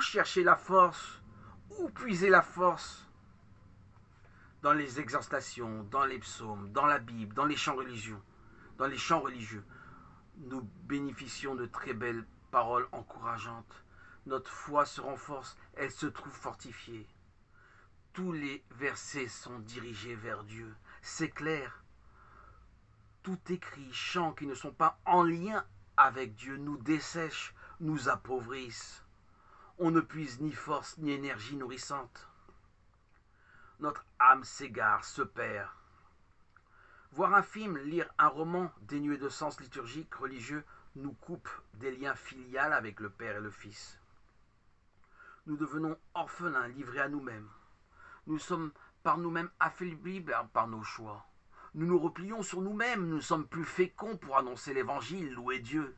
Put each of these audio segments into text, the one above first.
Où chercher la force? Où puiser la force? Dans les exhortations, dans les psaumes, dans la Bible, dans les chants religieux. Dans les chants religieux, nous bénéficions de très belles paroles encourageantes. Notre foi se renforce, elle se trouve fortifiée. Tous les versets sont dirigés vers Dieu. C'est clair. Tout écrit, chants qui ne sont pas en lien avec Dieu nous dessèchent, nous appauvrissent. On ne puise ni force ni énergie nourrissante. Notre âme s'égare, se perd. Voir un film, lire un roman dénué de sens liturgique, religieux, nous coupe des liens filiales avec le Père et le Fils. Nous devenons orphelins, livrés à nous-mêmes. Nous sommes par nous-mêmes affaiblis par nos choix. Nous nous replions sur nous-mêmes, nous sommes plus féconds pour annoncer l'évangile, louer Dieu.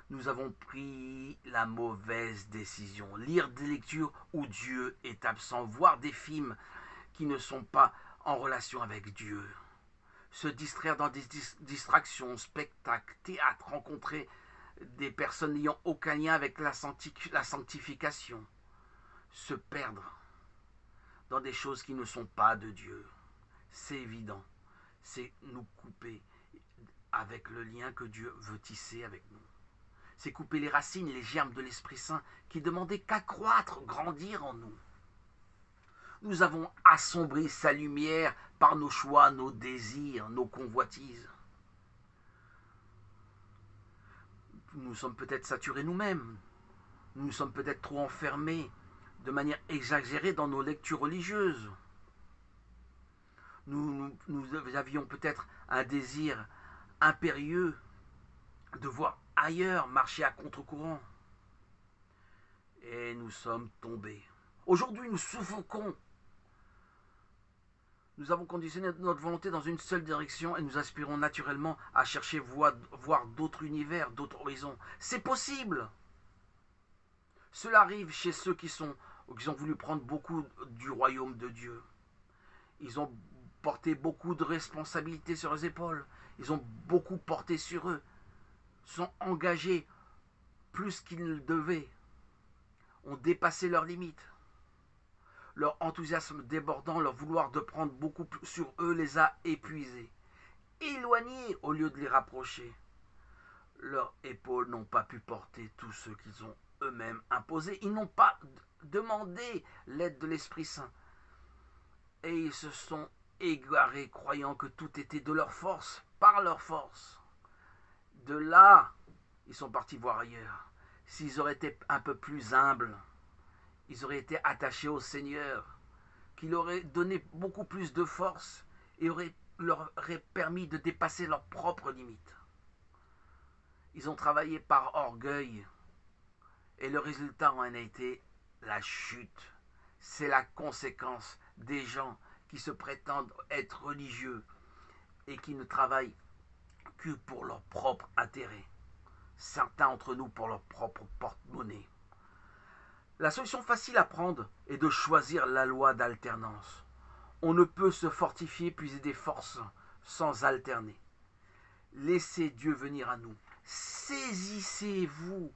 Nous avons pris la mauvaise décision. Lire des lectures où Dieu est absent, voir des films qui ne sont pas en relation avec Dieu. Se distraire dans des distractions, spectacles, théâtre, rencontrer des personnes n'ayant aucun lien avec la sanctification. Se perdre dans des choses qui ne sont pas de Dieu. C'est évident. C'est nous couper avec le lien que Dieu veut tisser avec nous. C'est couper les racines, les germes de l'Esprit Saint qui demandaient qu'à croître, grandir en nous. Nous avons assombri sa lumière par nos choix, nos désirs, nos convoitises. Nous sommes peut-être saturés nous-mêmes. Nous sommes peut-être trop enfermés de manière exagérée dans nos lectures religieuses. Nous avions peut-être un désir impérieux de voir ailleurs, marcher à contre-courant. Et nous sommes tombés. Aujourd'hui, nous suffoquons. Nous avons conditionné notre volonté dans une seule direction et nous aspirons naturellement à chercher voir d'autres univers, d'autres horizons. C'est possible. Cela arrive chez ceux qui ont voulu prendre beaucoup du royaume de Dieu. Ils ont porté beaucoup de responsabilités sur leurs épaules. Ils ont beaucoup porté sur eux. Ils sont engagés plus qu'ils ne le devaient. Ont dépassé leurs limites. Leur enthousiasme débordant, leur vouloir de prendre beaucoup sur eux les a épuisés, éloignés au lieu de les rapprocher. Leurs épaules n'ont pas pu porter tout ce qu'ils ont eux-mêmes imposé. Ils n'ont pas demandé l'aide de l'Esprit Saint. Et ils se sont égarés, croyant que tout était de leur force, par leur force. De là, ils sont partis voir ailleurs. S'ils auraient été un peu plus humbles, ils auraient été attachés au Seigneur, qui leur aurait donné beaucoup plus de force et leur aurait permis de dépasser leurs propres limites. Ils ont travaillé par orgueil et le résultat en a été la chute. C'est la conséquence des gens qui se prétendent être religieux et qui ne travaillent que pour leur propre intérêt. Certains d'entre nous pour leur propre porte-monnaie. La solution facile à prendre est de choisir la loi d'alternance. On ne peut se fortifier, puiser des forces sans alterner. Laissez Dieu venir à nous. Saisissez-vous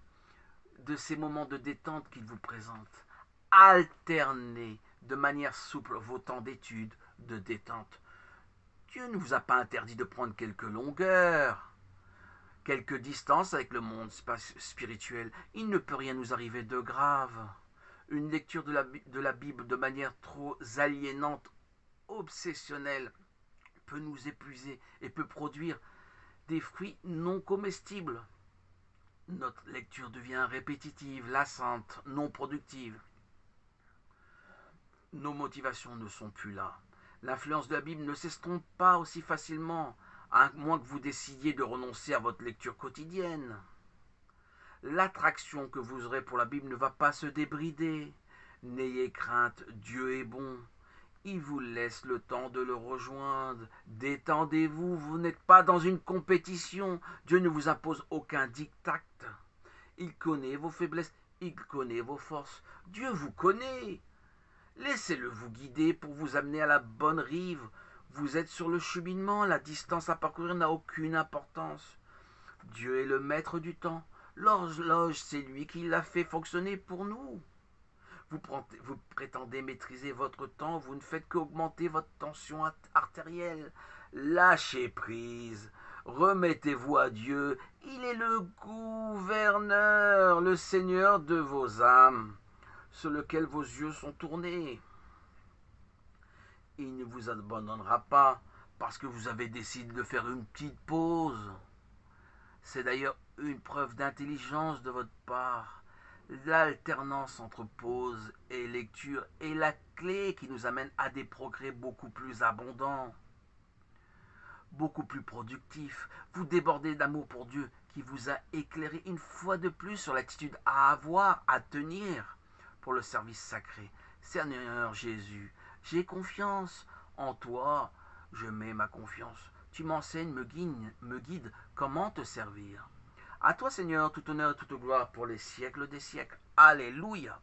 de ces moments de détente qu'il vous présente. Alternez de manière souple vos temps d'études, de détente. Dieu ne vous a pas interdit de prendre quelques longueurs, quelques distances avec le monde spirituel. Il ne peut rien nous arriver de grave. Une lecture de la Bible de manière trop aliénante, obsessionnelle, peut nous épuiser et peut produire des fruits non comestibles. Notre lecture devient répétitive, lassante, non productive. Nos motivations ne sont plus là. L'influence de la Bible ne s'estompe pas aussi facilement, à moins que vous décidiez de renoncer à votre lecture quotidienne. L'attraction que vous aurez pour la Bible ne va pas se débrider. N'ayez crainte, Dieu est bon. Il vous laisse le temps de le rejoindre. Détendez-vous, vous n'êtes pas dans une compétition. Dieu ne vous impose aucun diktat. Il connaît vos faiblesses, il connaît vos forces. Dieu vous connaît. Laissez-le vous guider pour vous amener à la bonne rive. Vous êtes sur le cheminement, la distance à parcourir n'a aucune importance. Dieu est le maître du temps. L'horloge, c'est lui qui l'a fait fonctionner pour nous. Vous prétendez maîtriser votre temps, vous ne faites qu'augmenter votre tension artérielle. Lâchez prise, remettez-vous à Dieu, il est le gouverneur, le Seigneur de vos âmes, sur lequel vos yeux sont tournés. Il ne vous abandonnera pas parce que vous avez décidé de faire une petite pause. C'est d'ailleurs une preuve d'intelligence de votre part. L'alternance entre pause et lecture est la clé qui nous amène à des progrès beaucoup plus abondants, beaucoup plus productifs. Vous débordez d'amour pour Dieu qui vous a éclairé une fois de plus sur l'attitude à avoir, à tenir pour le service sacré. Seigneur Jésus, j'ai confiance en toi, je mets ma confiance. Tu m'enseignes, me guides comment te servir. À toi, Seigneur, tout honneur et toute gloire pour les siècles des siècles. Alléluia.